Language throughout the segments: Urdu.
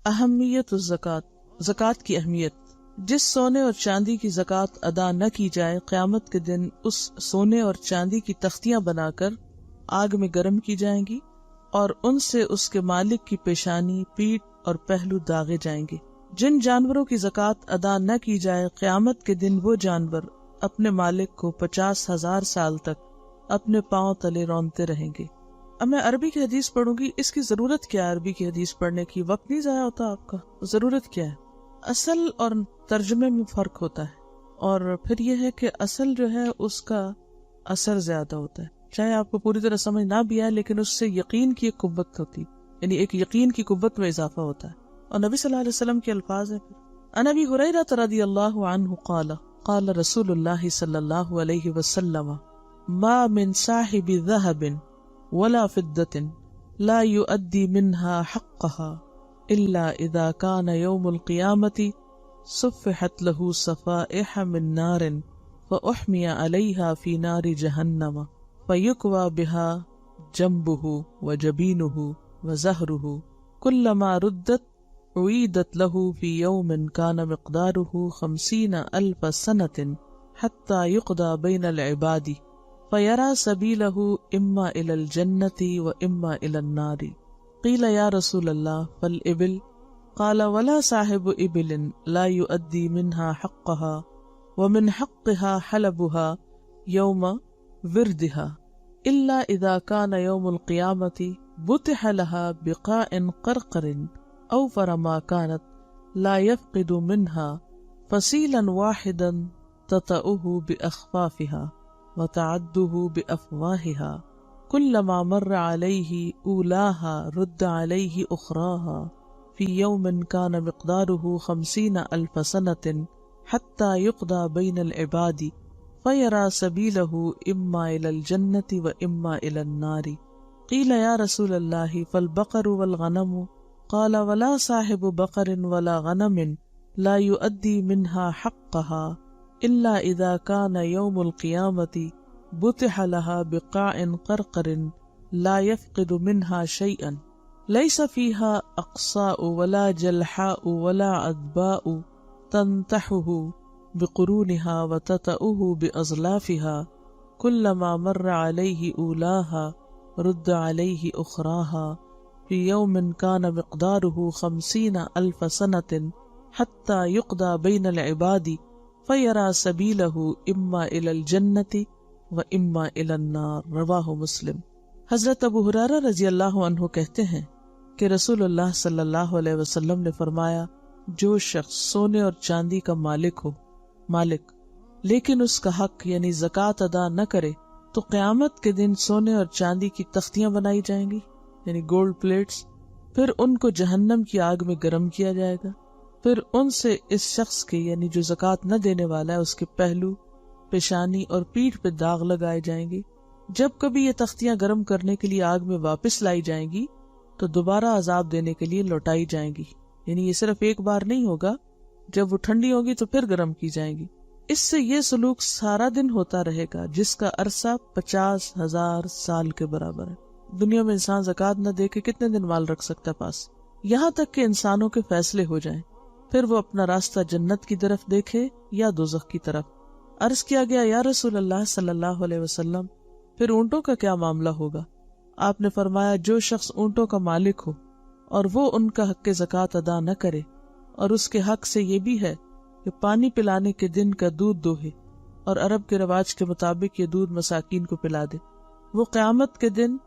اہمیت الزکات، زکات کی اہمیت۔ جس سونے اور چاندی کی زکات ادا نہ کی جائے، قیامت کے دن اس سونے اور چاندی کی تختیاں بنا کر آگ میں گرم کی جائیں گی اور ان سے اس کے مالک کی پیشانی، پیٹھ اور پہلو داغے جائیں گے۔ جن جانوروں کی زکات ادا نہ کی جائے، قیامت کے دن وہ جانور اپنے مالک کو 50,000 سال تک اپنے پاؤں تلے رونتے رہیں گے۔ اب میں عربی کی حدیث پڑھوں گی۔ اس کی ضرورت کیا ہے عربی کی حدیث پڑھنے کی؟ وقت نہیں ضائع ہوتا آپ کا؟ ضرورت کیا ہے؟ اصل اور ترجمے میں فرق ہوتا ہے، اور پھر یہ ہے کہ اصل جو ہے اس کا اثر زیادہ ہوتا ہے، چاہے آپ کو پوری طرح سمجھ نہ بھی آئے، لیکن اس سے یقین کی ایک قوت ہوتی، یعنی ایک یقین کی قوت میں اضافہ ہوتا ہے۔ اور نبی صلی اللہ علیہ وسلم کے الفاظ ہیں۔ عن ابی ہریرہ رضی اللہ عنہ قال قال رسول اللہ صلی اللہ علیہ وسلم ما من صاحب ذهب ولا فضة لا يؤدي منها حقها إلا إذا كان يوم القيامة صفحت له صفائح من نار فأحمي عليها في نار جهنم فيكوى بها جنبه وجبينه وزهره كلما ردت عيدت له في يوم كان مقداره 50,000 سنة حتى يقضى بين العباد فيرى سبيله إما إلى الجنة وإما إلى النار قيل يا رسول الله فالإبل قال ولا صاحب إبل لا يؤدي منها حقها ومن حقها حلبها يوم وردها إلا إذا كان يوم القيامة بتح لها بقاء قرقر أوفر ما كانت لا يفقد منها فصيلا واحدا تطأه بأخفافها وتعده بأفواهها كلما مر عليه أولاها رد عليه أخراها في يوم كان مقداره 50,000 سنة حتى يقضى بين العباد فيرى سبيله إما إلى الجنة وإما إلى النار قيل يا رسول الله فالبقر والغنم قال ولا صاحب بقر ولا غنم لا يؤدي منها حقها إلا إذا كان يوم القيامة بتح لها بقاع قرقر لا يفقد منها شيئا ليس فيها أقصاء ولا جلحاء ولا عذباء تنتحه بقرونها وتطأه بأظلافها كلما مر عليه أولاها رد عليه أخراها في يوم كان مقداره 50,000 سنة حتى يقضى بين العباد فيرى سبيله إما إلى الجنة وإما إلى النار رواہ مسلم۔ حضرت ابو ہریرہ رضی اللہ عنہ کہتے ہیں کہ رسول اللہ صلی اللہ علیہ وسلم نے فرمایا، جو شخص سونے اور چاندی کا مالک لیکن اس کا حق یعنی زکوٰۃ ادا نہ کرے، تو قیامت کے دن سونے اور چاندی کی تختیاں بنائی جائیں گی، یعنی گولڈ پلیٹس، پھر ان کو جہنم کی آگ میں گرم کیا جائے گا، پھر ان سے اس شخص کے یعنی جو زکوٰۃ نہ دینے والا ہے اس کے پہلو، پیشانی اور پیٹھ پہ داغ لگائے جائیں گے۔ جب کبھی یہ تختیاں گرم کرنے کے لیے آگ میں واپس لائی جائیں گی تو دوبارہ عذاب دینے کے لیے لوٹائی جائیں گی، یعنی یہ صرف ایک بار نہیں ہوگا، جب وہ ٹھنڈی ہوگی تو پھر گرم کی جائیں گی۔ اس سے یہ سلوک سارا دن ہوتا رہے گا، جس کا عرصہ 50,000 سال کے برابر ہے۔ دنیا میں انسان زکوٰۃ نہ دے کے کتنے دن مال رکھ سکتا ہے پاس؟ یہاں تک کہ انسانوں کے فیصلے ہو جائیں، پھر وہ اپنا راستہ جنت کی طرف دیکھے یا دوزخ کی طرف۔ عرض کیا گیا، یا رسول اللہ صلی اللہ علیہ وسلم، پھر اونٹوں کا کیا معاملہ ہوگا؟ آپ نے فرمایا، جو شخص اونٹوں کا مالک ہو اور وہ ان کا حق زکوٰۃ ادا نہ کرے، اور اس کے حق سے یہ بھی ہے کہ پانی پلانے کے دن کا دودھ دوہے، اور عرب کے رواج کے مطابق یہ دودھ مساکین کو پلا دے، وہ قیامت کے دن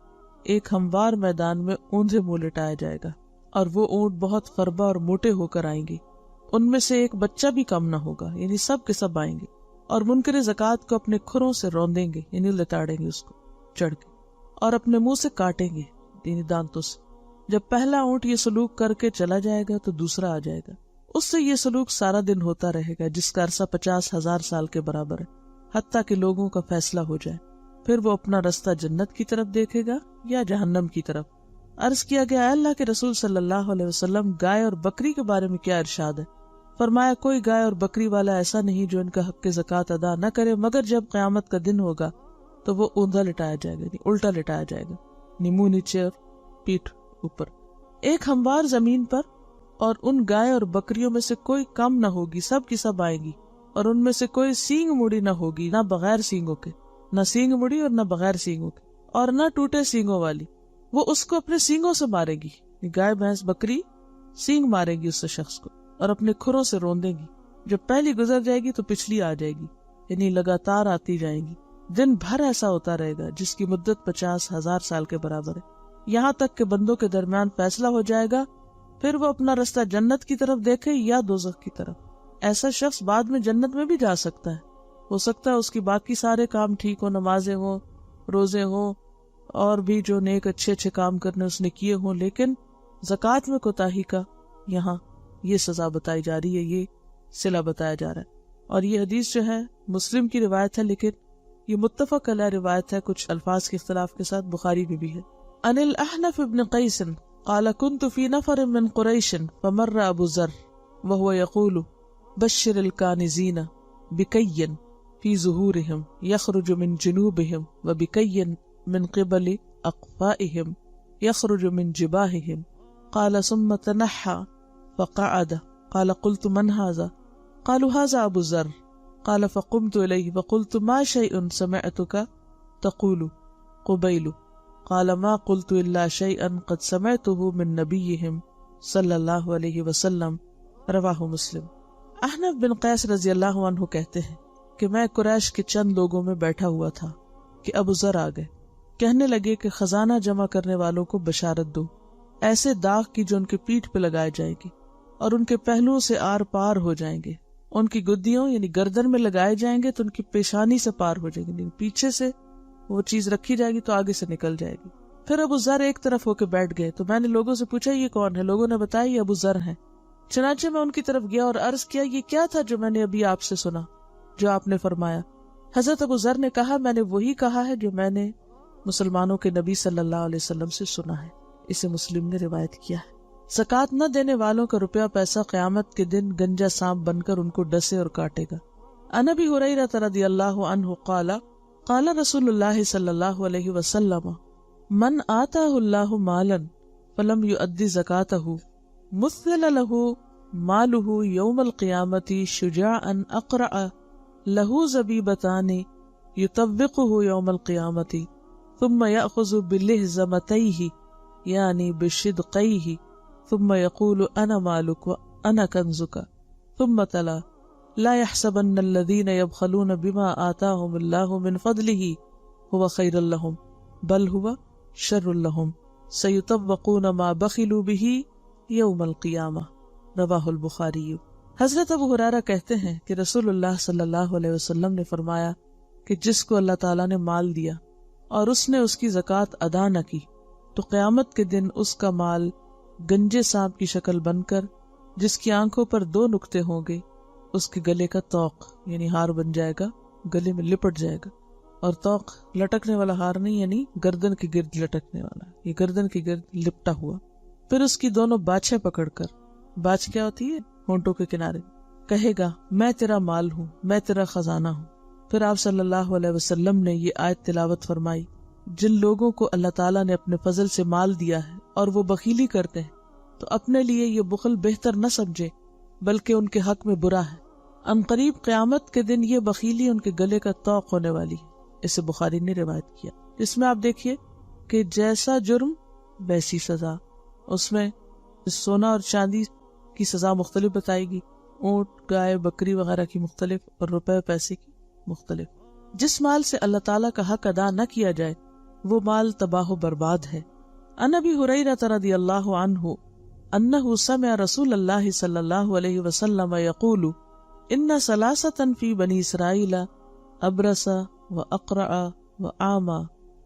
ایک ہموار میدان میں اوندھے منہ لٹایا جائے گا، اور وہ اونٹ بہت فربا اور موٹے ہو کر آئیں گے، ان میں سے ایک بچہ بھی کم نہ ہوگا، یعنی سب کے سب آئیں گے، اور منکر زکوٰۃ کو اپنے کھروں سے روندیں گے، یعنی لتاڑیں گے اس کو چڑھ کے، اور اپنے منہ سے کاٹیں گے، یعنی دانتوں سے۔ جب پہلا اونٹ یہ سلوک کر کے چلا جائے گا تو دوسرا آ جائے گا، اس سے یہ سلوک سارا دن ہوتا رہے گا، جس کا عرصہ 50,000 سال کے برابر ہے، حتیٰ کہ لوگوں کا فیصلہ ہو جائے، پھر وہ اپنا راستہ جنت کی طرف دیکھے گا یا جہنم کی طرف۔ عرض کیا گیا، اے اللہ کے رسول صلی اللہ علیہ وسلم، گائے اور بکری کے بارے میں کیا ارشاد ہے؟ فرمایا، کوئی گائے اور بکری والا ایسا نہیں جو ان کا حق زکوٰۃ ادا نہ کرے، مگر جب قیامت کا دن ہوگا تو وہ اوندھا لٹایا جائے گا، یعنی الٹا لٹایا جائے گا، منہ نیچے اور پیٹھ اوپر، ایک ہموار زمین پر اور ان گائے اور بکریوں میں سے کوئی کم نہ ہوگی، سب کی سب آئے گی، اور ان میں سے کوئی سینگ مڑی نہ ہوگی، نہ بغیر سینگوں کے، نہ سینگ مڑی اور نہ بغیر سینگوں کے، اور نہ ٹوٹے سینگوں والی۔ وہ اس کو اپنے سینگوں سے مارے گی، گائے بھینس بکری سینگ مارے گی اس شخص کو اور اپنے کھروں سے روندے گی۔ جب پہلی گزر جائے گی تو پچھلی آ جائے گی، یعنی لگاتار آتی جائیں گی۔ دن بھر ایسا ہوتا رہے گا جس کی مدت 50,000 سال کے برابر ہے، یہاں تک کہ بندوں کے درمیان فیصلہ ہو جائے گا، پھر وہ اپنا رستہ جنت کی طرف دیکھے یا دوزخ کی طرف۔ ایسا شخص بعد میں جنت میں بھی جا سکتا ہے، ہو سکتا ہے اس کی باقی سارے کام ٹھیک ہوں، نمازیں ہوں، روزے ہوں، اور بھی جو نیک اچھے کام کرنے اس نے کیے ہوں، لیکن زکوٰۃ میں کوتاہی کا یہاں یہ سزا بتائی جا رہی ہے، یہ صلہ بتایا جا رہا ہے۔ اور یہ حدیث جو ہے مسلم کی روایت ہے، لیکن یہ متفق علیہ روایت ہے، کچھ الفاظ کے اختلاف کے ساتھ بخاری میں بھی ہے۔ عن الاحنف بن قیس قال كنت في نفر من قریش فمر ابو ذر وهو يقول بشر الكانزين بكي في ظهورهم يخرج من جنوبهم وبكي من قبل اقفائهم يخرج من جباههم قال ثم تنحى فقعد قال قلت من هذا؟ قالوا هذا ابو ذر قال فقمت اليه فقلت ما شيء سمعتك تقول قبيل؟ قال ما قلت الا شيئا قد سمعته من نبيهم صلی اللہ علیہ وسلم، رواہ مسلم۔ احنف بن قیس رضی اللہ عنہ کہتے ہیں کہ میں قریش کے چند لوگوں میں بیٹھا ہوا تھا کہ ابو ذر آ گئے، کہنے لگے کہ خزانہ جمع کرنے والوں کو بشارت دو، ایسے داغ کی جو ان کے پیٹھ پہ لگائے جائے گی اور ان کے پہلوؤں سے آر پار ہو جائیں گے، ان کی گدیوں یعنی گردن میں لگائے جائیں گے تو ان کی پیشانی سے پار ہو جائیں گے، یعنی پیچھے سے وہ چیز رکھی جائے گی تو آگے سے نکل جائے گی۔ پھر ابو ذر ایک طرف ہو کے بیٹھ گئے تو میں نے لوگوں سے پوچھا یہ کون ہے؟ لوگوں نے بتایا یہ ابو ذر ہیں۔ چنانچہ میں ان کی طرف گیا اور عرض کیا یہ کیا تھا جو میں نے ابھی آپ سے سنا، جو آپ نے فرمایا؟ حضرت ابو ذر نے کہا میں نے وہی کہا ہے جو میں نے مسلمانوں کے نبی صلی اللہ علیہ وسلم سے سنا ہے۔ اسے مسلم نے روایت کیا ہے۔ زکوٰۃ نہ دینے والوں کا روپیہ پیسہ قیامت کے دن گنجا سانپ بن کر ان کو ڈسے اور کاٹے گا۔ عن ابی ہریرہ رضی اللہ عنہ قال قال رسول اللہ صلی اللہ علیہ وسلم من آتاہ اللہ مالا فلم یؤدی زکاتہ مثل لہ مالہ یوم القیامت شجاعا اقرع لہ زبیبتان یطوقہ یوم القیامت ثم یأخذ بلہزمتیہ یعنی بشدقیہ ثم یقول انا مالک وانا کنزک ثم تلا لا يحسبن الذين يبخلون بما آتاهم الله من فضله هو خير لهم بل هو شر لهم سيطوقون ما بخلوا به يوم القيامة، رواہ البخاری۔ حضرت ابو ہریرہ کہتے ہیں کہ رسول اللہ صلی اللہ علیہ وسلم نے فرمایا کہ جس کو اللہ تعالیٰ نے مال دیا اور اس نے اس کی زکوٰۃ ادا نہ کی تو قیامت کے دن اس کا مال گنجے سانپ کی شکل بن کر جس کی آنکھوں پر 2 نقطے ہوں گے اس کے گلے کا توق یعنی ہار بن جائے گا، گلے میں لپٹ جائے گا۔ اور توق لٹکنے والا ہار نہیں، یعنی گردن کے گرد لٹکنے والا، یہ گردن کے گرد لپٹا ہوا۔ پھر اس کی دونوں باچھیں پکڑ کر، باچھ کیا ہوتی ہے؟ ہونٹوں کے کنارے، کہے گا میں تیرا مال ہوں، میں تیرا خزانہ ہوں۔ پھر آپ صلی اللہ علیہ وسلم نے یہ آیت تلاوت فرمائی، جن لوگوں کو اللہ تعالیٰ نے اپنے فضل سے مال دیا ہے اور وہ بخیلی کرتے ہیں تو اپنے لیے یہ بخل بہتر نہ سمجھے بلکہ ان کے حق میں برا ہے۔ ان قریب قیامت کے دن یہ بخیلی ان کے گلے کا طوق ہونے والی ہے۔ اسے بخاری نے روایت کیا۔ اس میں آپ دیکھیے کہ جیسا جرم ویسی سزا، اس میں سونا اور چاندی کی سزا مختلف بتائی گی، اونٹ گائے بکری وغیرہ کی مختلف، اور روپے پیسے کی مختلف۔ جس مال سے اللہ تعالیٰ کا حق ادا نہ کیا جائے وہ مال تباہ و برباد ہے۔ عن ابی ہریرہ رضی اللہ عنہ انہ سمع رسول اللہ صلی اللہ علیہ وسلم یقول ان ثلاثة فی بنی اسرائیل ابرس واقرع واعمى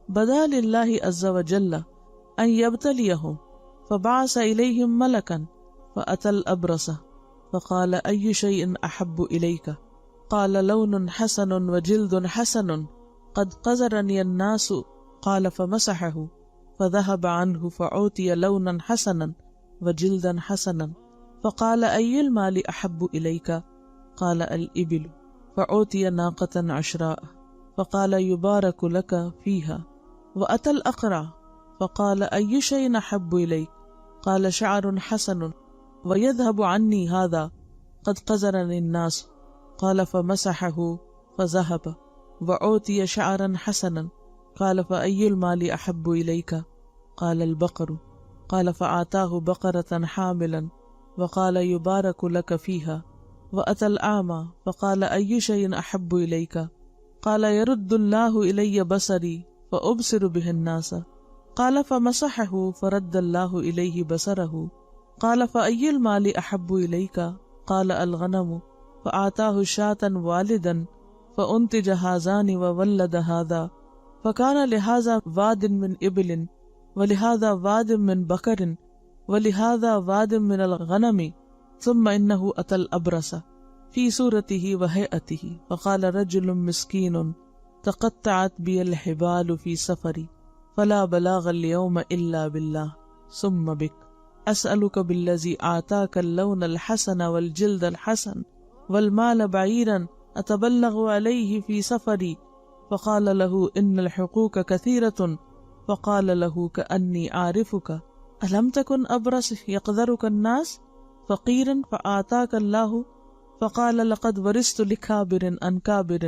بدا للہ عز وجل ان یبتلیہم فبعث الیہم ملکا فأتى الابرس فقال ای شیء احب الیک قال لون حسن وجلد حسن قد قذرنی الناس قال فمسحه فذهب عنه فعوتي لونا حسنا وجلدا حسنا فقال ای المال احب الیک قال الإبل فعوتي ناقة عشراء فقال يبارك لك فيها وأتى الأقرع فقال أي شيء أحب إليك قال شعر حسن وَيَذْهَبُ عَنِّي هَذَا قَدْ قَذَرَنِي النَّاسُ قَالَ فَمَسَحَهُ فَذَهَبَ وَأُعْطِيَ شَعْرًا حَسَنًا قَالَ فَأَيُّ الْمَالِ أَحَبُّ إِلَيْكَ قَالَ الْبَقَرُ قَالَ فَأَعْطَاهُ بَقَرَةً حَامِلًا وقال يبارك لك فيها. وأتى الأعمى فقال أي شيء أحب إليك قال يرد الله إلي بصري فأبصر به الناس قال فمسحه فرد الله إليه بصره قال فأي المال أحب إليك قال الغنم فأعطاه شاة والدا فأنتج هذان وولد هذا فكان لهذا واد من إبل ولهذا واد من بقر ولهذا واد من الغنم ثم إنه أتى الأبرص في صورته وهيئته فقال رجل مسكين تقطعت بي الحبال في سفري فلا بلاغ اليوم إلا بالله ثم بك أسألك بالذي أعطاك اللون الحسن والجلد الحسن والمال بعيرا أتبلغ عليه في سفري فقال له إن الحقوق كثيرة فقال له كأني أعرفك ألم تكن أبرص يقدرك الناس فقيرا فأعطاك الله فقال لقد ورثت لكابر عن كابر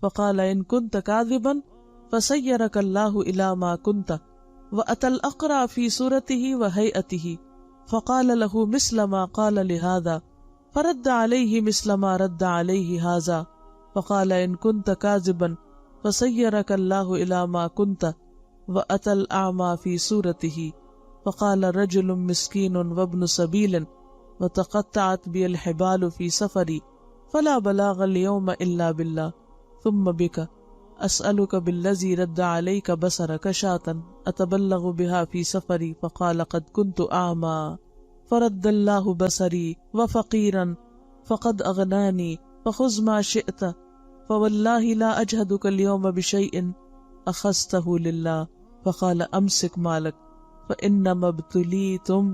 فقال إن كنت كاذبا فسيرك الله إلى ما كنت وأتى الأقرع في صورته وهيئته فقال له مثل ما قال لهذا فرد عليه مثل ما رد عليه هذا فقال إن كنت كاذبا فسيرك الله إلى ما كنت وأتى الأعمى في صورته فقال رجل مسكين وابن سبيل وتقطعت بي الحبال في سفري فلا بلاغ اليوم إلا بالله ثم بك أسألك بالذي رد عليك بصرك شاة أتبلغ بها في سفري فقال قد كنت أعمى فرد الله بصري وفقيرا فقد أغناني فخذ ما شئت فوالله لا أجهدك اليوم بشيء أخذته لله فقال أمسك مالك فإنما ابتليتم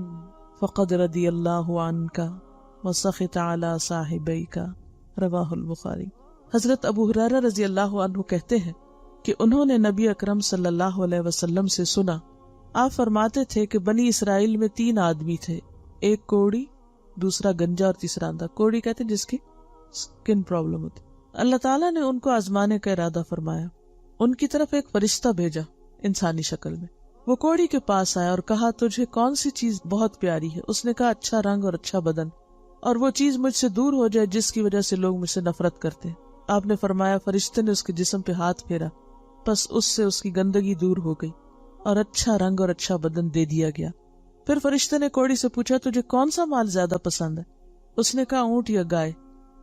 فقد رضي الله عنك وسخط على صاحبيك رواہ البخاری۔ حضرت ابو ہریرہ رضی اللہ عنہ کہتے ہیں کہ انہوں نے نبی اکرم صلی اللہ علیہ وسلم سے سنا، آپ فرماتے تھے کہ بنی اسرائیل میں 3 آدمی تھے، ایک کوڑی، دوسرا گنجا اور تیسرا اندھا۔ کوڑی کہتے ہیں جس کی سکن پرابلم ہوتی۔ اللہ تعالیٰ نے ان کو آزمانے کا ارادہ فرمایا، ان کی طرف ایک فرشتہ بھیجا انسانی شکل میں۔ وہ کوڑی کے پاس آیا اور کہا تجھے کون سی چیز بہت پیاری ہے؟ اس نے کہا اچھا رنگ اور اچھا بدن، اور وہ چیز مجھ سے دور ہو جائے جس کی وجہ سے لوگ مجھ سے نفرت کرتے ہیں۔ آپ نے فرمایا فرشتے نے اس کے جسم پہ ہاتھ پھیرا، بس اس سے اس کی گندگی دور ہو گئی اور اچھا رنگ اور اچھا بدن دے دیا گیا۔ پھر فرشتے نے کوڑی سے پوچھا تجھے کون سا مال زیادہ پسند ہے؟ اس نے کہا اونٹ یا گائے۔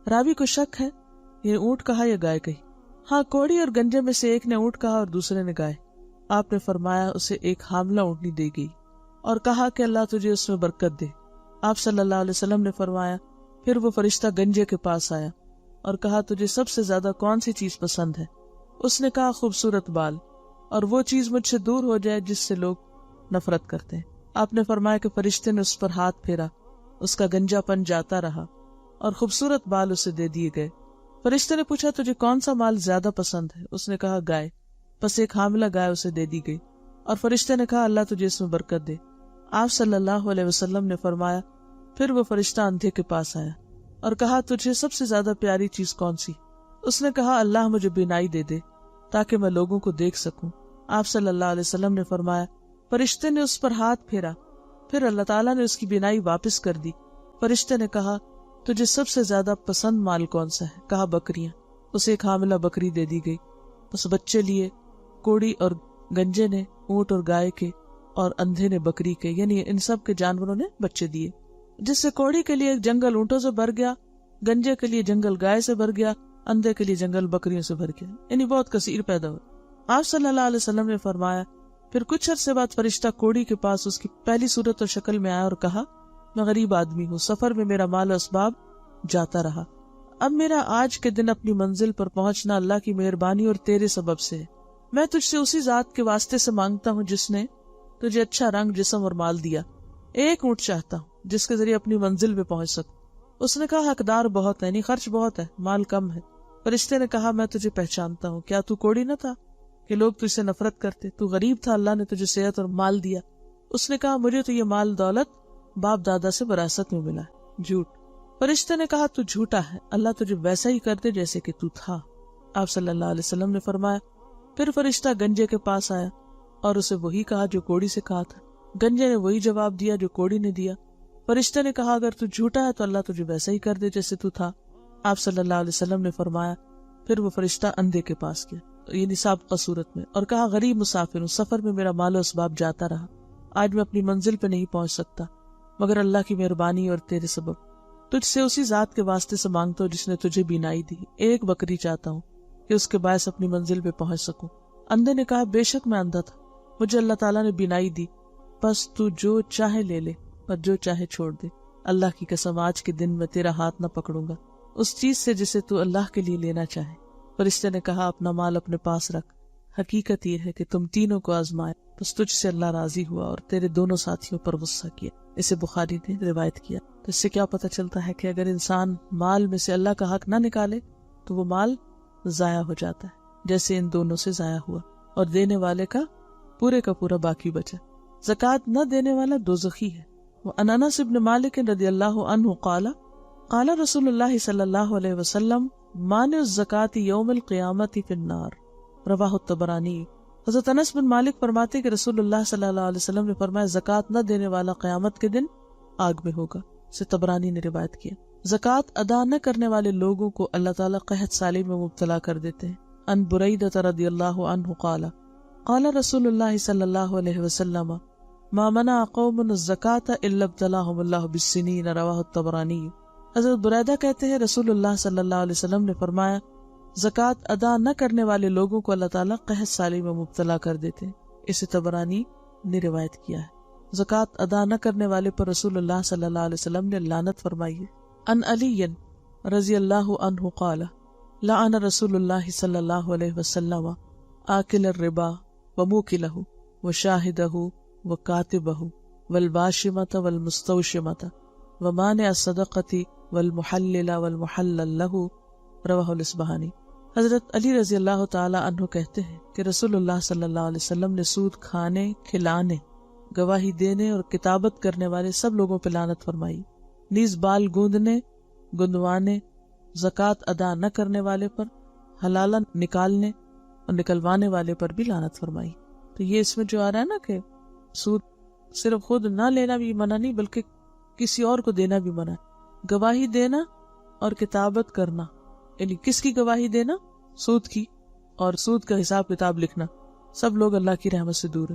راوی کو شک ہے یہ اونٹ کہا یا گائے کہی؟ ہاں، کوڑی اور گنجے میں سے ایک نے اونٹ کہا اور دوسرے نے گائے۔ آپ نے فرمایا اسے ایک حاملہ اونٹنی دی گئی اور کہا کہ اللہ تجھے اس میں برکت دے۔ آپ صلی اللہ علیہ وسلم نے فرمایا پھر وہ فرشتہ گنجے کے پاس آیا اور کہا تجھے سب سے زیادہ کون سی چیز پسند ہے؟ اس نے کہا خوبصورت بال، اور وہ چیز مجھ سے دور ہو جائے جس سے لوگ نفرت کرتے ہیں۔ آپ نے فرمایا کہ فرشتے نے اس پر ہاتھ پھیرا، اس کا گنجا پن جاتا رہا اور خوبصورت بال اسے دے دیے گئے۔ فرشتے نے پوچھا تجھے کون سا مال زیادہ پسند ہے؟ اس نے کہا گائے، بس ایک حاملہ گائے اسے دے دی گئی، اور فرشتے نے کہا اللہ تجھے اس میں برکت دے۔ آپ صلی اللہ علیہ وسلم نے فرمایا پھر وہ فرشتہ اندھے کے پاس آیا اور کہا تجھے سب سے زیادہ پیاری چیز کون سی؟ اس نے کہا اللہ مجھے بینائی دے دے تاکہ میں لوگوں کو دیکھ سکوں۔ آپ صلی اللہ علیہ وسلم نے فرمایا فرشتے نے اس پر ہاتھ پھیرا، پھر اللہ تعالیٰ نے اس کی بینائی واپس کر دی۔ فرشتے نے کہا تجھے سب سے زیادہ پسند مال کون سا ہے؟ کہا بکریاں۔ اسے ایک حاملہ بکری دے دی گئی، بس بچے لیے کوڑی اور گنجے نے اونٹ اور گائے کے، اور اندھے نے بکری کے، یعنی ان سب کے جانوروں نے بچے دیے، جس سے کوڑی کے لیے ایک جنگل اونٹوں سے بھر گیا، گنجے کے لیے جنگل گائے سے بھر گیا، اندھے کے لیے جنگل بکریوں سے بھر گیا، یعنی بہت کثیر پیدا ہوا۔ آپ صلی اللہ علیہ وسلم نے فرمایا پھر کچھ عرصے بعد فرشتہ کوڑی کے پاس اس کی پہلی صورت اور شکل میں آیا اور کہا میں غریب آدمی ہوں، سفر میں میرا مال و اسباب جاتا رہا، اب میرا آج کے دن اپنی منزل پر پہنچنا اللہ کی مہربانی اور تیرے سبب سے ہے۔ میں تجھ سے اسی ذات کے واسطے سے مانگتا ہوں جس نے تجھے اچھا رنگ، جسم اور مال دیا، ایک اونٹ چاہتا ہوں جس کے ذریعے اپنی منزل پہ پہنچ سکوں۔ اس نے کہا حقدار بہت ہے، یعنی خرچ بہت ہے، مال کم ہے۔ فرشتے نے کہا میں تجھے پہچانتا ہوں، کیا تو کوڑی نہ تھا کہ لوگ تجھ سے نفرت کرتے؟ تو غریب تھا، اللہ نے تجھے صحت اور مال دیا۔ اس نے کہا مجھے تو یہ مال دولت باپ دادا سے وراثت میں ملا ہے۔ جھوٹ۔ فرشتے نے کہا تو جھوٹا ہے، اللہ تجھے ویسا ہی کر دے جیسے کہ تو تھا۔ آپ صلی اللہ علیہ وسلم نے فرمایا، پھر فرشتہ گنجے کے پاس آیا اور اسے وہی کہا جو کوڑی سے کہا تھا۔ گنجے نے وہی جواب دیا جو کوڑی نے دیا۔ فرشتے نے کہا، اگر تو جھوٹا ہے تو اللہ تجھے ویسا ہی کر دے جیسے تو تھا۔ آپ صلی اللہ علیہ وسلم نے فرمایا، پھر وہ فرشتہ اندھے کے پاس گیا، یعنی سابقہ صورت میں، اور کہا، غریب مسافر ہوں، سفر میں میرا مال و اسباب جاتا رہا، آج میں اپنی منزل پہ نہیں پہنچ سکتا مگر اللہ کی مہربانی اور تیرے سبب۔ تجھ سے اسی ذات کے واسطے سے مانگتا ہوں جس نے تجھے بینائی دی، ایک بکری چاہتا ہوں کہ اس کے باعث اپنی منزل پہ پہنچ سکوں۔ اندھے نے کہا، بے شک میں اندھا تھا، مجھے اللہ تعالیٰ نے بینائی دی، بس تو جو چاہے لے لے اور جو چاہے چھوڑ دے۔ اللہ کی قسم، آج کے دن میں تیرا ہاتھ نہ پکڑوں گا اس چیز سے جسے تو اللہ کے لیے لینا چاہے۔ فرشتے نے کہا، اپنا مال اپنے پاس رکھ، حقیقت یہ ہے کہ تم تینوں کو آزمائے، بس تجھ سے اللہ راضی ہوا اور تیرے دونوں ساتھیوں پر غصہ کیا۔ اسے بخاری نے روایت کیا۔ تو اس سے کیا پتہ چلتا ہے کہ اگر انسان مال میں سے اللہ کا حق نہ نکالے تو وہ مال ضائع ہو جاتا ہے، جیسے ان دونوں سے ضائع ہوا، اور دینے والے کا پورا باقی بچا۔ زکوٰۃ نہ دینے والا دوزخی ہے۔ وعن انس بن مالک رضی اللہ عنہ قال قال رسول اللہ صلی اللہ علیہ وسلم مانع الزکوٰۃ یوم القیامۃ فی النار، رواہ الطبرانی۔ حضرت انس بن مالک فرماتے کہ رسول اللہ صلی اللہ علیہ وسلم نے فرمایا، زکوٰۃ نہ دینے والا قیامت کے دن آگ میں ہوگا۔ سے طبرانی نے روایت کیا۔ زکوٰۃ ادا نہ کرنے والے لوگوں کو اللہ تعالیٰ قحط سالی میں مبتلا کر دیتے ہیں۔ ان بریدہ رضی اللہ عنہ قال قال رسول اللہ صلی اللہ علیہ وسلم ما منع قوم الزکوٰۃ الا ابتلاهم اللہ بالسنین، رواہ الطبرانی۔ حضرت بریدہ کہتے ہیں رسول اللہ صلی اللہ علیہ وسلم نے فرمایا، زکوٰۃ ادا نہ کرنے والے لوگوں کو اللہ تعالیٰ قحط سالی میں مبتلا کر دیتے ہیں۔ اسے طبرانی نے روایت کیا ہے۔ زکوٰۃ ادا نہ کرنے والے پر رسول اللہ صلی اللہ علیہ وسلم نے لعنت فرمائی ہے۔ ان علی رضی اللہ عنہ قال لعن رسول اللہ صلی اللہ علیہ وسلم آکل الربا وموکلہ وشاہدہ وکاتبہ والباشمۃ والمستوشمۃ ومانع الصدقۃ والمحلل والمحلل لہ، رواہ الاصبہانی۔ حضرت علی رضی اللہ تعالی عنہ کہتے ہیں کہ رسول اللہ صلی اللہ علیہ وسلم نے سود کھانے، کھلانے، گواہی دینے اور کتابت کرنے والے سب لوگوں پہ لعنت فرمائی، نیز بال گوندنے، گندوانے، زکوٰۃ ادا نہ کرنے والے پر، حلالہ نکالنے اور نکلوانے والے پر بھی لعنت فرمائی۔ تو یہ اس میں جو آ رہا ہے نا کہ سود صرف خود نہ لینا بھی منع نہیں بلکہ کسی اور کو دینا بھی منع ہے۔ گواہی دینا اور کتابت کرنا، یعنی کس کی گواہی دینا؟ سود کی، اور سود کا حساب کتاب لکھنا، سب لوگ اللہ کی رحمت سے دور ہے۔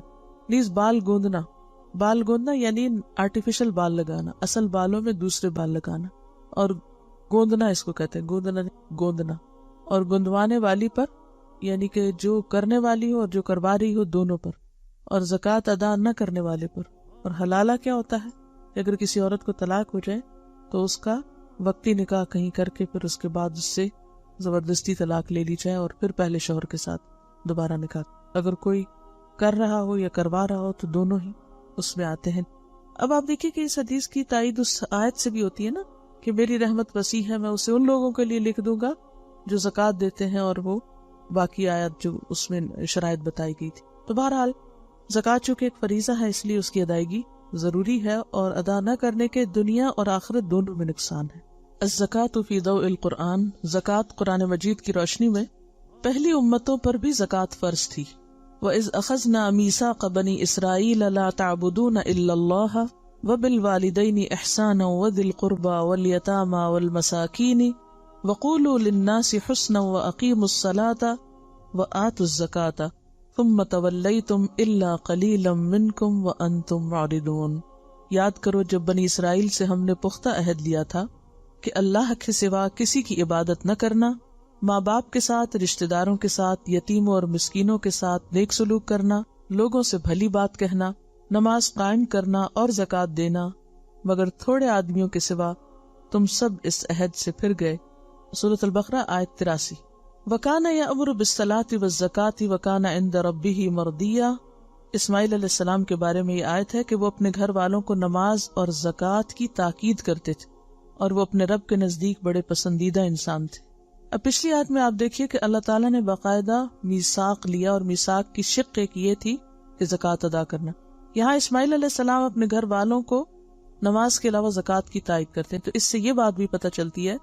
نیز بال گوندنا یعنی آرٹیفیشل بال لگانا، اصل بالوں میں دوسرے بال لگانا، اور گوندنا اس کو کہتے ہیں، گوندنا، اور گندوانے والی پر یعنی کہ جو کرنے والی ہو اور جو کروا رہی ہو دونوں پر، اور زکوٰۃ ادا نہ کرنے والے پر۔ اور حلالہ کیا ہوتا ہے؟ اگر کسی عورت کو طلاق ہو جائے تو اس کا وقتی نکاح کہیں کر کے پھر اس کے بعد اس سے زبردستی طلاق لے لی جائے اور پھر پہلے شوہر کے ساتھ دوبارہ نکاح۔ اگر کوئی کر رہا ہو یا کروا رہا ہو تو دونوں ہی اس میں آتے ہیں۔ اب آپ دیکھیے کہ اس حدیث کی تائید اس آیت سے بھی ہوتی ہے نا کہ میری رحمت وسیع ہے، میں اسے ان لوگوں کے لیے لکھ دوں گا جو زکوٰۃ دیتے ہیں، اور وہ باقی آیت جو اس میں شرائط بتائی گئی تھی۔ تو بہرحال زکوٰۃ چونکہ ایک فریضہ ہے اس لیے اس کی ادائیگی ضروری ہے، اور ادا نہ کرنے کے دنیا اور آخرت دونوں میں نقصان ہے۔ الزکوٰۃ فی ضوء القرآن، زکوٰۃ قرآن مجید کی روشنی میں پہلی امتوں پر بھی زکوٰۃ فرض تھی۔ وَإِذْ أَخَذْنَا مِيثَاقَ بَنِي إِسْرَائِيلَ لَا تَعْبُدُونَ إِلَّا اللَّهَ وَبِالْوَالِدَيْنِ إِحْسَانًا وَذِي الْقُرْبَى وَالْيَتَامَى وَالْمَسَاكِينِ وَقُولُوا لِلنَّاسِ حُسْنًا وَأَقِيمُوا الصَّلَاةَ وَآتُوا الزَّكَاةَ ثُمَّ تَوَلَّيْتُمْ إِلَّا قَلِيلًا مِّنْكُمْ وَأَنْتُمْ مُعْرِضُونَ۔ یاد کرو جب بنی اسرائیل سے ہم نے پختہ عہد لیا تھا کہ اللہ کے سوا کسی کی عبادت نہ کرنا، ماں باپ کے ساتھ، رشتہ داروں کے ساتھ، یتیموں اور مسکینوں کے ساتھ نیک سلوک کرنا، لوگوں سے بھلی بات کہنا، نماز قائم کرنا اور زکوٰۃ دینا، مگر تھوڑے آدمیوں کے سوا تم سب اس عہد سے پھر گئے۔ سورۃ البقرہ آیت 83۔ وَكَانَ يَأْمُرُ بِالصَّلَاةِ وَالزَّكَاةِ وَكَانَ عِندَ رَبِّهِ مَرْضِيًّا۔ اسماعیل علیہ السلام کے بارے میں یہ آیت ہے کہ وہ اپنے گھر والوں کو نماز اور زکوٰۃ کی تاکید کرتے تھے اور وہ اپنے رب کے نزدیک بڑے پسندیدہ انسان تھے۔ اب پچھلی آیت میں آپ دیکھیے کہ اللہ تعالیٰ نے باقاعدہ میثاق لیا، اور میثاق کی شق ایک یہ تھی کہ زکوٰۃ ادا کرنا۔ یہاں اسماعیل علیہ السلام اپنے گھر والوں کو نماز کے علاوہ زکوٰۃ کی تائید کرتے ہیں. تو اس سے یہ بات بھی پتہ چلتی ہے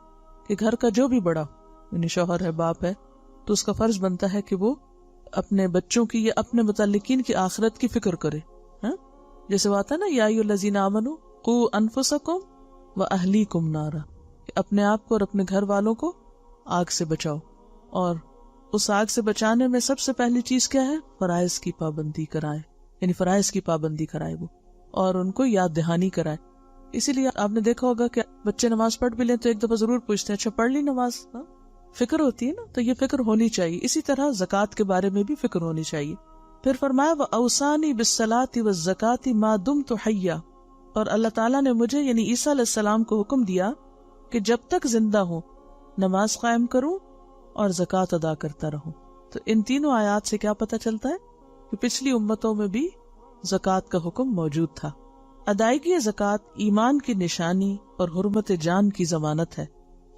کہ گھر کا جو بھی بڑا یعنی شوہر ہے، باپ ہے، تو اس کا فرض بنتا ہے کہ وہ اپنے بچوں کی یا اپنے متعلقین کی آخرت کی فکر کرے. جیسے وہ آتا ہے نا، یا ایھا الذین آمنوا قوا انفسکم واہلیکم نارا، کہ اپنے آپ کو اور اپنے گھر والوں کو آگ سے بچاؤ. اور اس آگ سے بچانے میں سب سے پہلی چیز کیا ہے؟ فرائض کی پابندی کرائے، یعنی فرائض کی پابندی کرائے وہ، اور ان کو یاد دہانی کرائے. اسی لیے آپ نے دیکھا ہوگا کہ بچے نماز پڑھ بھی لیں تو ایک دفعہ ضرور پوچھتے ہیں اچھا پڑھ لی نماز؟ فکر ہوتی ہے نا، تو یہ فکر ہونی چاہیے. اسی طرح زکوٰۃ کے بارے میں بھی فکر ہونی چاہیے. پھر فرمایا وَأَوْصَانِي بِالصَّلَاةِ وَالزَّكَاةِ مَا دُمْتُ حَيًّا، اور اللہ تعالیٰ نے مجھے یعنی عیسیٰ علیہ السلام کو حکم دیا کہ جب تک زندہ ہوں نماز قائم کروں اور زکوٰۃ ادا کرتا رہوں. تو ان تینوں آیات سے کیا پتہ چلتا ہے کہ پچھلی امتوں میں بھی زکوٰۃ کا حکم موجود تھا. ادائیگی زکوٰۃ ایمان کی نشانی اور حرمت جان کی ضمانت ہے.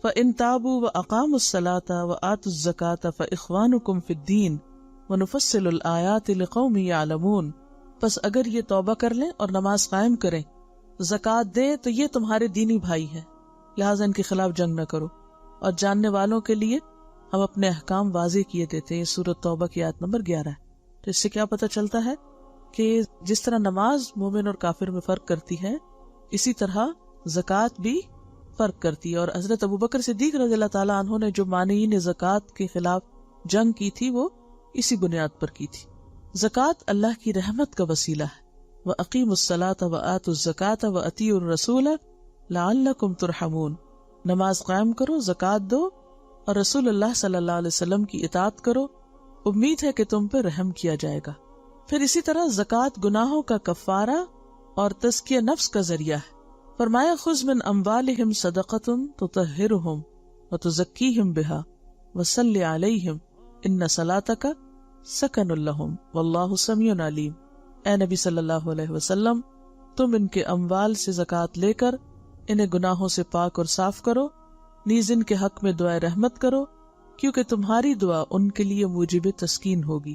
فَإِن تَابُوا وَأَقَامُوا الصَّلَاةَ وَآتُوا الزَّكَاةَ فَإِخْوَانُكُمْ فِي الدِّينِ وَنُفَصِّلُ الْآيَاتِ لِقَوْمٍ يَعْلَمُونَ، پس اگر یہ توبہ کر لیں اور نماز قائم کریں، زکوٰۃ دیں تو یہ تمہارے دینی بھائی ہیں، لہٰذا ان کے خلاف جنگ نہ کرو. اور جاننے والوں کے لیے ہم اپنے احکام واضح کیے دیتے ہیں. یہ سورۃ توبہ کی آیت نمبر 11 ہے. تو اس سے کیا پتہ چلتا ہے کہ جس طرح نماز مومن اور کافر میں فرق کرتی ہے، اسی طرح زکوٰۃ بھی فرق کرتی ہے. اور حضرت ابوبکر صدیق رضی اللہ تعالیٰ عنہ نے جو مانعین زکوٰۃ کے خلاف جنگ کی تھی وہ اسی بنیاد پر کی تھی. زکوٰۃ اللہ کی رحمت کا وسیلہ ہے. وَأَقِیمُوا الصَّلَاةَ وَآتُوا الزَّکَاةَ وَأَطِیعُوا الرَّسُولَ لَعَلَّکُمْ تُرْحَمُونَ، نماز قائم کرو، زکوٰۃ دو اور رسول اللہ صلی اللہ علیہ وسلم کی اطاعت کرو، امید ہے کہ تم پہ رحم کیا جائے گا. پھر اسی طرح زکوٰۃ گناہوں کا کفارہ اور تزکیہ نفس کا ذریعہ ہے. فرمایا خذ من اموالہم صدقۃ تطہرہم وتزکیہم بہا وصلی علیہم ان صلاتک سکن لہم واللہ سمیع علیم. اے نبی صلی اللہ علیہ وسلم، تم ان کے اموال سے زکوٰۃ لے کر انہیں گناہوں سے پاک اور صاف کرو، نیز ان کے حق میں دعائے رحمت کرو، کیونکہ تمہاری دعا ان کے لیے موجب تسکین ہوگی.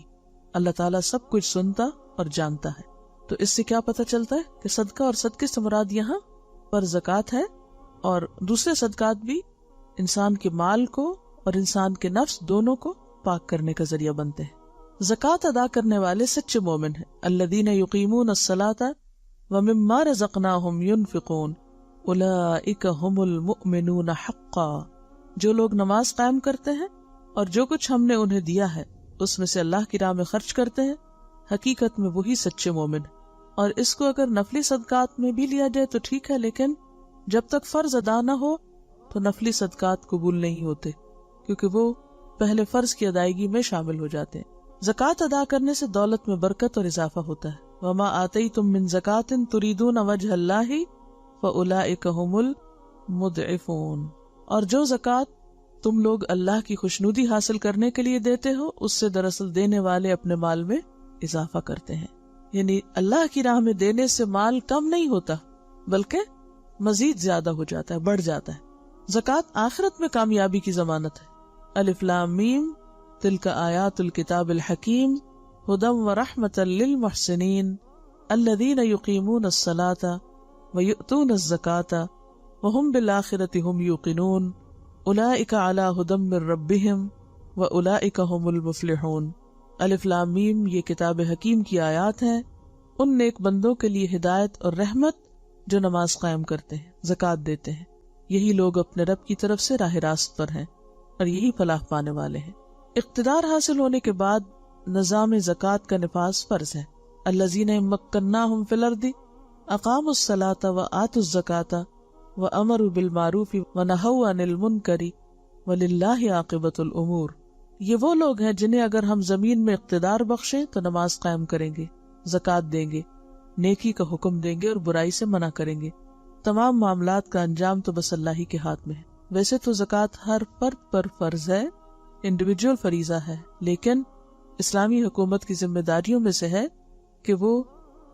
اللہ تعالیٰ سب کچھ سنتا اور جانتا ہے. تو اس سے کیا پتہ چلتا ہے کہ صدقہ اور صدقے سے مراد یہاں پر زکوٰۃ ہے، اور دوسرے صدقات بھی انسان کے مال کو اور انسان کے نفس دونوں کو پاک کرنے کا ذریعہ بنتے ہیں. زکوٰۃ ادا کرنے والے سچے مومن ہیں. الذین یقیمون الصلاۃ ومما رزقناہم ینفقون اولئک ھم المؤمنون حقا، جو لوگ نماز قائم کرتے ہیں اور جو کچھ ہم نے انہیں دیا ہے اس میں سے اللہ کی راہ میں خرچ کرتے ہیں، حقیقت میں وہی سچے مومن ہیں. اور اس کو اگر نفلی صدقات میں بھی لیا جائے تو ٹھیک ہے، لیکن جب تک فرض ادا نہ ہو تو نفلی صدقات قبول نہیں ہوتے، کیونکہ وہ پہلے فرض کی ادائیگی میں شامل ہو جاتے ہیں. زکوٰۃ ادا کرنے سے دولت میں برکت اور اضافہ ہوتا ہے. وما آتیتم من زکاۃ تریدون وجہ اللہ فاولئک ھم المضعفون، اور جو زکوٰۃ تم لوگ اللہ کی خوشنودی حاصل کرنے کے لیے دیتے ہو اس سے دراصل دینے والے اپنے مال میں اضافہ کرتے ہیں. یعنی اللہ کی راہ میں دینے سے مال کم نہیں ہوتا بلکہ مزید زیادہ ہو جاتا ہے، بڑھ جاتا ہے. زکوٰۃ آخرت میں کامیابی کی ضمانت ہے. الف لام میم تلک آیات الکتاب الحکیم ھدی ورحمۃ للمحسنین الذین یقیمون الصلاۃ ویؤتون الزکاۃ وہم بالآخرۃ ہم یوقنون اولئک علی ھدی من ربہم واولئک ھم المفلحون. الف لام میم یہ کتاب حکیم کی آیات ہیں، ان نیک بندوں کے لیے ہدایت اور رحمت جو نماز قائم کرتے ہیں، زکوٰۃ دیتے ہیں. یہی لوگ اپنے رب کی طرف سے راہ راست پر ہیں اور یہی فلاح پانے والے ہیں. اقتدار حاصل ہونے کے بعد نظام زکوٰۃ کا نفاذ فرض ہے. الذین مکناہم فی الارض اقاموا الصلاۃ وآتوا الزکاۃ وامروا بالمعروف ونہوا عن المنکر وللہ عاقبۃ الامور. یہ وہ لوگ ہیں جنہیں اگر ہم زمین میں اقتدار بخشیں تو نماز قائم کریں گے، زکوٰۃ دیں گے، نیکی کا حکم دیں گے اور برائی سے منع کریں گے. تمام معاملات کا انجام تو بس اللہ ہی کے ہاتھ میں ہے. ویسے تو زکوٰۃ ہر فرد پر فرض ہے، انڈیویجول فریضہ ہے، لیکن اسلامی حکومت کی ذمہ داریوں میں سے ہے کہ وہ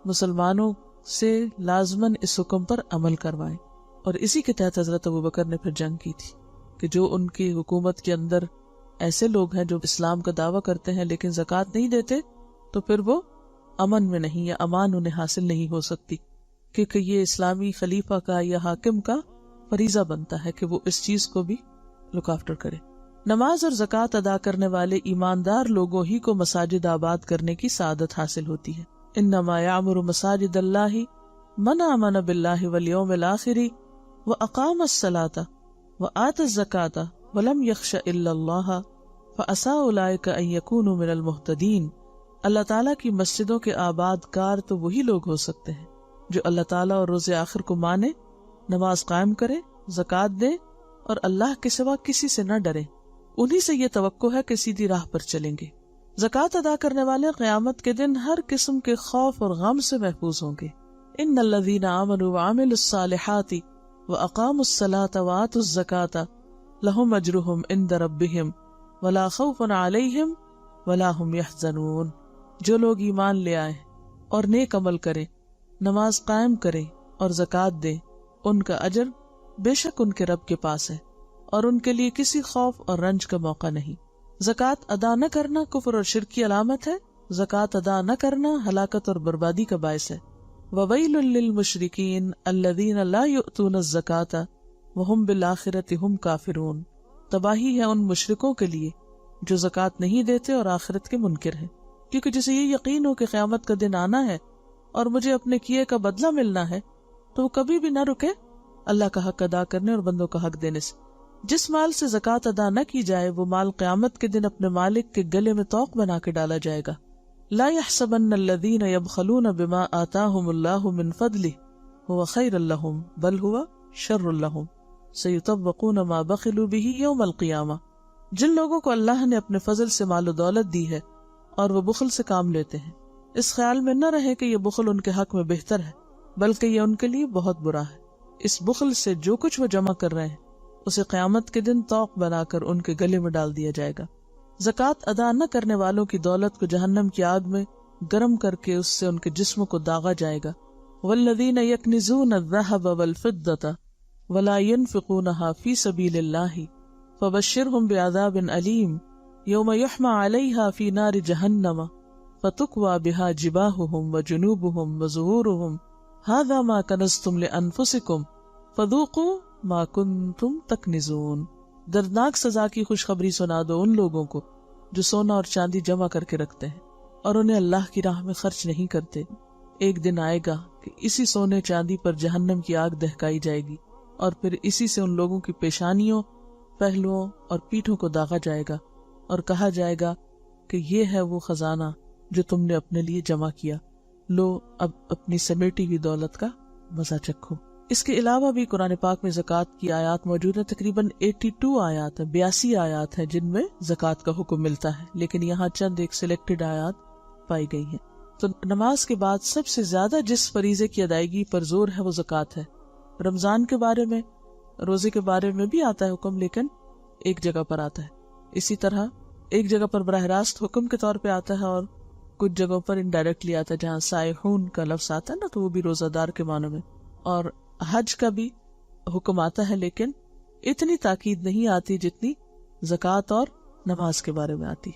مسلمانوں سے لازماً اس حکم پر عمل کروائیں. اور اسی کے تحت حضرت ابوبکر نے پھر جنگ کی تھی کہ جو ان کی حکومت کے اندر ایسے لوگ ہیں جو اسلام کا دعویٰ کرتے ہیں لیکن زکوٰۃ نہیں دیتے، تو پھر وہ امن میں نہیں، یا امان انہیں حاصل نہیں ہو سکتی. کیونکہ یہ اسلامی خلیفہ کا یا حاکم کا فریضہ بنتا ہے کہ وہ اس چیز کو بھی لک آفٹر کرے۔ نماز اور زکوٰۃ ادا کرنے والے ایماندار لوگوں ہی کو مساجد آباد کرنے کی سعادت حاصل ہوتی ہے۔ انما یعمر مساجد اللہ من آمن باللہ والیوم الآخر واقام الصلاۃ وآتى الزکاۃ ولم یخش الا اللہ فعسى اولئک ان یکونوا من المہتدین۔ اللہ تعالیٰ کی مسجدوں کے آباد کار تو وہی لوگ ہو سکتے ہیں جو اللہ تعالیٰ اور روز آخر کو مانے، نماز قائم کرے، زکوٰۃ دے اور اللہ کے سوا کسی سے نہ ڈرے۔ انہی سے یہ توقع ہے کہ سیدھی راہ پر چلیں گے۔ زکوٰۃ ادا کرنے والے قیامت کے دن ہر قسم کے خوف اور غم سے محفوظ ہوں گے۔ ان الذین آمنوا وعملوا الصالحات واقاموا الصلاۃ وآتوا الزکاۃ لہم اجرہم عند ربہم ولا خوف علیہم ولا ہم یحزنون۔ جو لوگ ایمان لے آئے اور نیک عمل کریں، نماز قائم کریں اور زکوٰۃ دیں، ان کا اجر بے شک ان کے رب کے پاس ہے اور ان کے لیے کسی خوف اور رنج کا موقع نہیں۔ زکوٰۃ ادا نہ کرنا کفر اور شرک کی علامت ہے۔ زکوٰۃ ادا نہ کرنا ہلاکت اور بربادی کا باعث ہے۔ وَوَيْلٌ لِّلْمُشْرِكِينَ الَّذِينَ لَا يُؤْتُونَ الزَّكَاةَ وَهُمْ بِالْآخِرَةِ هُمْ كَافِرُونَ۔ تباہی ہے ان مشرکوں کے لیے جو زکوٰۃ نہیں دیتے اور آخرت کے منکر ہیں، کیونکہ جسے یہ یقین ہو کہ قیامت کا دن آنا ہے اور مجھے اپنے کیے کا بدلہ ملنا ہے تو وہ کبھی بھی نہ رکے اللہ کا حق ادا کرنے اور بندوں کا حق دینے سے۔ جس مال سے زکوٰۃ ادا نہ کی جائے وہ مال قیامت کے دن اپنے مالک کے گلے میں طوق بنا کے ڈالا جائے گا۔ لا يحسبن الذين يبخلون بما آتاهم الله من فضله هو خير لهم بل هو شر لهم سيطوقون ما بخلوا به يوم القيامة۔ جن لوگوں کو اللہ نے اپنے فضل سے مال و دولت دی ہے اور وہ بخل سے کام لیتے ہیں، اس خیال میں نہ رہے کہ یہ بخل ان کے حق میں بہتر ہے، بلکہ یہ ان کے لیے بہت برا ہے۔ اس بخل سے جو کچھ وہ جمع کر رہے ہیں اسے قیامت کے دن طوق بنا کر ان کے گلے میں ڈال دیا جائے گا۔ زکوٰۃ ادا نہ کرنے والوں کی دولت کو جہنم کی آگ میں گرم کر کے اس سے ان کے جسموں کو داغا جائے گا۔ والذین یکنزون الذھب والفضة ولا ينفقونها فی سبیل اللہ فبشرهم بعذاب علیم یوم یحمى علیہا فی نار جہنم فتکوی بہا جباہهم وجنوبهم وظہورهم ھذا ما کنزتم لانفسکم فذوقوا ما کنتم تکنزون۔ دردناک سزا کی خوشخبری سنا دو ان لوگوں کو جو سونا اور چاندی جمع کر کے رکھتے ہیں اور انہیں اللہ کی راہ میں خرچ نہیں کرتے۔ ایک دن آئے گا کہ اسی سونے چاندی پر جہنم کی آگ دہکائی جائے گی اور پھر اسی سے ان لوگوں کی پیشانیوں، پہلوؤں اور پیٹھوں کو داغا جائے گا اور کہا جائے گا کہ یہ ہے وہ خزانہ جو تم نے اپنے لیے جمع کیا، لو اب اپنی سمیٹی ہوئی دولت کا مزہ چکھو۔ اس کے علاوہ بھی قرآن پاک میں زکوٰۃ کی آیات موجود ہیں، تقریباً 82 آیات ہیں، 82 آیات ہیں جن میں زکوٰۃ کا حکم ملتا ہے، لیکن یہاں چند ایک سلیکٹڈ آیات پائی گئی ہیں۔ تو نماز کے بعد سب سے زیادہ جس فریضے کی ادائیگی پر زور ہے وہ زکوٰۃ ہے۔ رمضان کے بارے میں، روزے کے بارے میں بھی آتا ہے حکم، لیکن ایک جگہ پر آتا ہے۔ اسی طرح ایک جگہ پر براہ راست حکم کے طور پہ آتا ہے اور کچھ جگہوں پر انڈائریکٹلی آتا ہے، جہاں سائحون کا لفظ آتا ہے نا تو وہ بھی روزہ دار کے معنی میں۔ اور حج کا بھی حکم آتا ہے لیکن اتنی تاکید نہیں آتی جتنی زکوٰۃ اور نماز کے بارے میں آتی۔